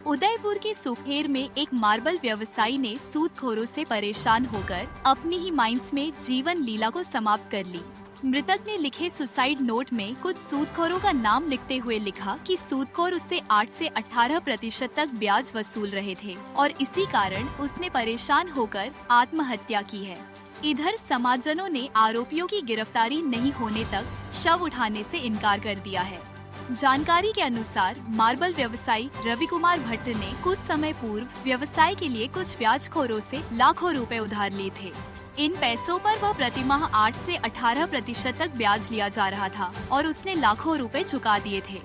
उदयपुर के सुखेर में एक मार्बल व्यवसायी ने सूदखोरों से परेशान होकर अपनी ही माइंस में जीवन लीला को समाप्त कर ली। मृतक ने लिखे सुसाइड नोट में कुछ सूदखोरों का नाम लिखते हुए लिखा कि सूदखोर उससे 8 से 18% तक ब्याज वसूल रहे थे और इसी कारण उसने परेशान होकर आत्महत्या की है। इधर समाजजनों ने आरोपियों की गिरफ्तारी नहीं होने तक शव उठाने से इनकार कर दिया है। जानकारी के अनुसार मार्बल व्यवसायी रवि कुमार भट्ट ने कुछ समय पूर्व व्यवसाय के लिए कुछ ब्याजखोरों से लाखों रुपए उधार लिए थे। इन पैसों पर वह प्रतिमाह 8 से 18% तक ब्याज लिया जा रहा था और उसने लाखों रुपए चुका दिए थे।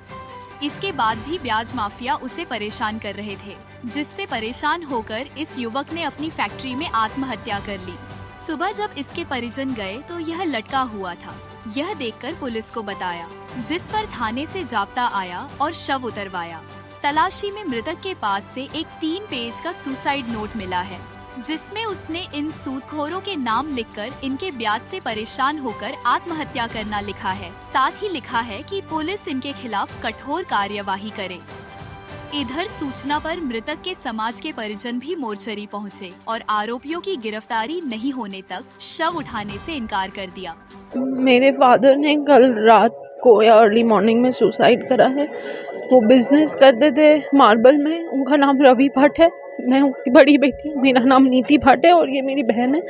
इसके बाद भी ब्याज माफिया उसे परेशान कर रहे थे, जिससे परेशान होकर इस युवक ने अपनी फैक्ट्री में आत्महत्या कर ली। सुबह जब इसके परिजन गए तो यह लटका हुआ था। यह देखकर पुलिस को बताया, जिस पर थाने से जाप्ता आया और शव उतरवाया। तलाशी में मृतक के पास से एक 3 पेज का सुसाइड नोट मिला है, जिसमें उसने इन सूदखोरों के नाम लिखकर इनके ब्याज से परेशान होकर आत्महत्या करना लिखा है। साथ ही लिखा है कि पुलिस इनके खिलाफ कठोर कार्यवाही करे। इधर सूचना पर मृतक के समाज के परिजन भी मोर्चरी पहुंचे और आरोपियों की गिरफ्तारी नहीं होने तक शव उठाने से इनकार कर दिया। मेरे फादर ने कल रात को या अर्ली मॉर्निंग में सुसाइड करा है। वो बिजनेस करते थे मार्बल में। उनका नाम रवि भट्ट है। मैं उनकी बड़ी बेटी हूँ। मेरा नाम नीति भट्ट है और ये मेरी बहन है।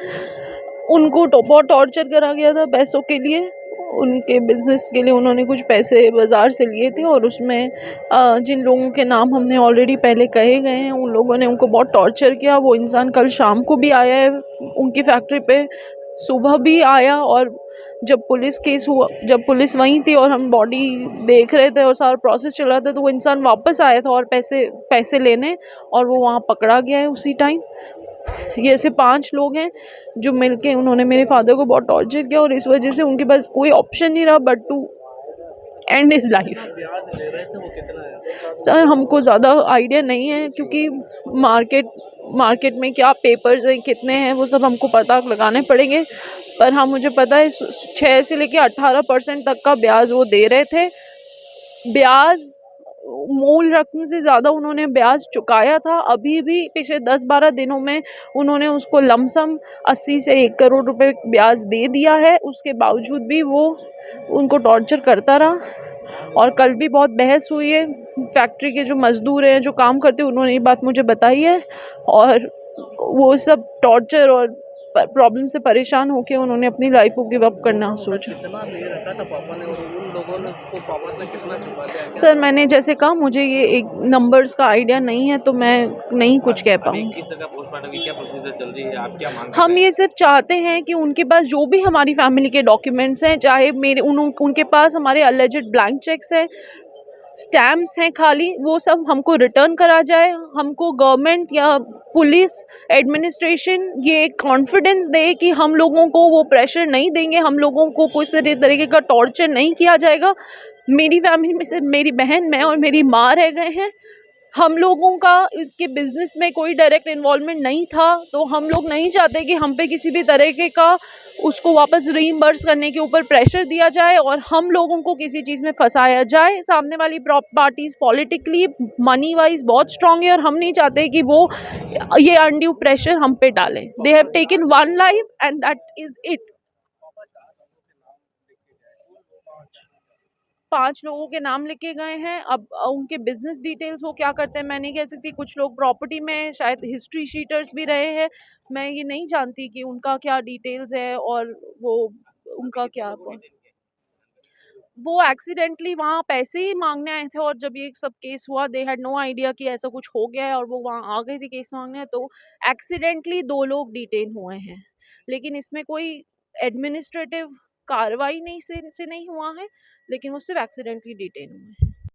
उनको बहुत टॉर्चर करा गया था पैसों के लिए। उनके बिजनेस के लिए उन्होंने कुछ पैसे बाज़ार से लिए थे और उसमें जिन लोगों के नाम हमने ऑलरेडी पहले कहे गए हैं, उन लोगों ने उनको बहुत टॉर्चर किया। वो इंसान कल शाम को भी आया है उनकी फैक्ट्री पे, सुबह भी आया। और जब पुलिस केस हुआ, जब पुलिस वहीं थी और हम बॉडी देख रहे थे और सारा प्रोसेस चल रहा था, तो वो इंसान वापस आया था और पैसे लेने, और वो वहाँ पकड़ा गया है उसी टाइम। ये ऐसे 5 लोग हैं जो मिलके उन्होंने मेरे फादर को बहुत टॉर्चर किया और इस वजह से उनके पास कोई ऑप्शन नहीं रहा but to end his life. Sir हमको ज़्यादा आइडिया नहीं है क्योंकि मार्केट में क्या पेपर्स हैं, कितने हैं, वो सब हमको पता लगाने पड़ेंगे। पर हाँ, मुझे पता है 6 से लेके 18% तक का ब्याज वो दे रहे थे। ब्याज मूल रकम से ज़्यादा उन्होंने ब्याज चुकाया था। अभी भी पिछले 10-12 दिनों में उन्होंने उसको लमसम 80 से 1 करोड़ रुपए ब्याज दे दिया है। उसके बावजूद भी वो उनको टॉर्चर करता रहा और कल भी बहुत बहस हुई है। फैक्ट्री के जो मज़दूर हैं, जो काम करते हैं, उन्होंने ये बात मुझे बताई है और वो सब टॉर्चर और प्रॉब्लम से परेशान होकर उन्होंने अपनी लाइफ को गिव अप करना सोचा। कितना ले रखा था पापा ने और उन लोगों ने उसको पापा से कितना चुका दिया? सर मैंने जैसे कहा, मुझे ये एक नंबर्स का आइडिया नहीं है तो मैं नहीं कुछ कह पाऊँ। किस जगह पोस्टमार्टम की क्या प्रोसीजर चल रही है, आप क्या मांग हम ये सिर्फ चाहते हैं कि उनके पास जो भी हमारी फैमिली के डॉक्यूमेंट्स हैं, चाहे मेरे उनके पास हमारे अलेजेड ब्लैंक चेक्स हैं, स्टैम्प्स हैं खाली, वो सब हमको रिटर्न करा जाए। हमको गवर्नमेंट या पुलिस एडमिनिस्ट्रेशन ये कॉन्फिडेंस दे कि हम लोगों को वो प्रेशर नहीं देंगे, हम लोगों को किसी तरीके का टॉर्चर नहीं किया जाएगा। मेरी फैमिली में सिर्फ मेरी बहन, मैं और मेरी माँ रह गए हैं। हम लोगों का इसके बिज़नेस में कोई डायरेक्ट इन्वॉल्वमेंट नहीं था, तो हम लोग नहीं चाहते कि हम पे किसी भी तरीके का उसको वापस रीइंबर्स करने के ऊपर प्रेशर दिया जाए और हम लोगों को किसी चीज़ में फंसाया जाए। सामने वाली पार्टीज पॉलिटिकली मनी वाइज बहुत स्ट्रांग है और हम नहीं चाहते कि वो ये अनड्यू प्रेशर हम पे डालें। They have taken 1 life and that is it. 5 लोगों के नाम लिखे गए हैं। अब उनके बिजनेस डिटेल्स वो क्या करते हैं मैं नहीं कह सकती। कुछ लोग प्रॉपर्टी में शायद हिस्ट्री शीटर्स भी रहे हैं। मैं ये नहीं जानती कि उनका क्या डिटेल्स है और वो उनका क्या। वो एक्सीडेंटली वहाँ पैसे ही मांगने आए थे और जब ये सब केस हुआ, दे हैड नो आइडिया कि ऐसा कुछ हो गया है और वो वहाँ आ गए थे केस मांगने। तो एक्सीडेंटली 2 लोग डिटेन हुए हैं, लेकिन इसमें कोई एडमिनिस्ट्रेटिव कार्रवाई नहीं से नहीं हुआ है, लेकिन वो सिर्फ एक्सीडेंटली डिटेन हुए हैं।